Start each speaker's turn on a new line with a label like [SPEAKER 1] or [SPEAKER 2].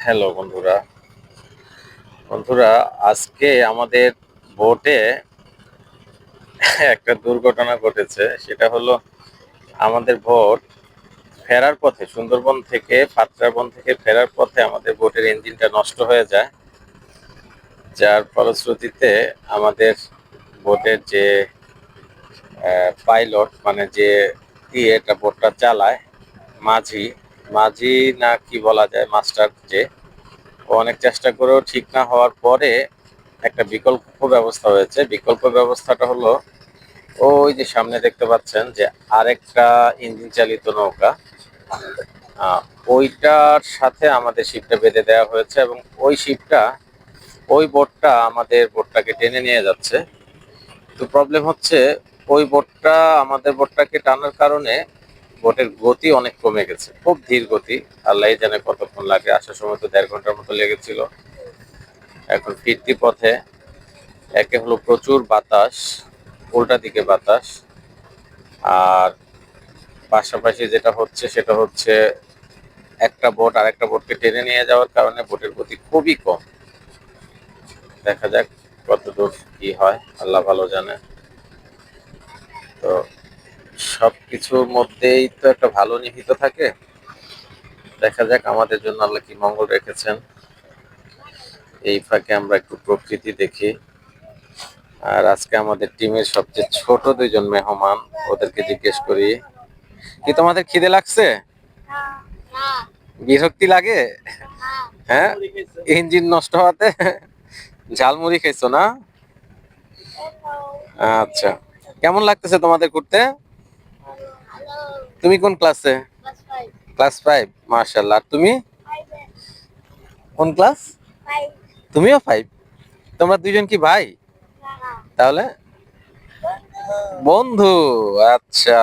[SPEAKER 1] Hello বন্ধুরা। বন্ধুরা, আজকে আমাদের বোটে একটা দুর্ঘটনা ঘটেছে। সেটা হলো, আমাদের বোট ফেরার পথে, সুন্দরবন থেকে পাত্রাবন থেকে ফেরার পথে আমাদের বোটের ইঞ্জিনটা নষ্ট হয়ে যায়। যার ফলশ্রুতিতে আমাদের বোটের যে পাইলট, মানে যে এটা বোটটা চালায়, মাঝি মাঝি না কি বলা যায়, মাস্টার, যে ও অনেক চেষ্টা করেও ঠিক না হওয়ার পরে একটা বিকল্প ব্যবস্থা হয়েছে। বিকল্প ব্যবস্থাটা হলো, ওই যে সামনে দেখতে পাচ্ছেন যে আরেকটা ইঞ্জিন চালিত নৌকা, ওইটার সাথে আমাদের শিপটা বেঁধে দেওয়া হয়েছে এবং ওই শিপটা, ওই বোটটা আমাদের বোটটাকে টেনে নিয়ে যাচ্ছে। তো প্রবলেম হচ্ছে, ওই বোটটা আমাদের বোটটাকে টানার কারণে বোটের গতি অনেক কমে গেছে, খুব ধীর গতি। আল্লাহ জানে কতক্ষণ লাগে, আসার সময় তো 1.5 ঘন্টার মতো লেগেছিল। এখন ফিরতি পথে একে হলো প্রচুর বাতাস, উল্টা দিকে বাতাস, আর পাশাপাশি যেটা হচ্ছে সেটা হচ্ছে একটা বোট আরেকটা বোটকে টেনে নিয়ে যাওয়ার কারণে বোটের গতি খুবই কম। দেখা যাক কতদূর কি হয়, আল্লাহ ভালো জানে। তো সবকিছুর মধ্যেই তো একটা ভালো নিহিত থাকে। দেখা যাক আমাদের জন্য আল্লাহ কি মঙ্গল রেখেছেন। এই ফাঁকে আমরা একটু প্রকৃতি দেখি। আর আজকে আমাদের টিমের সবচেয়ে ছোট দুইজন মেহমান, ওদেরকে জিজ্ঞেস করি, কি তোমাদের খিদে লাগছে? বিরক্তি লাগে? হ্যাঁ, ইঞ্জিন নষ্ট হওয়াতে ঝালমুড়ি খাইছো না? আচ্ছা, কেমন লাগতেছে তোমাদের ঘুরতে? তুমি কোন ক্লাসে? ক্লাস 5। মাশাআল্লাহ। আর তুমি কোন ক্লাস? তুমিও 5? তোমরা দুইজন কি ভাই? তাহলে বন্ধু। আচ্ছা,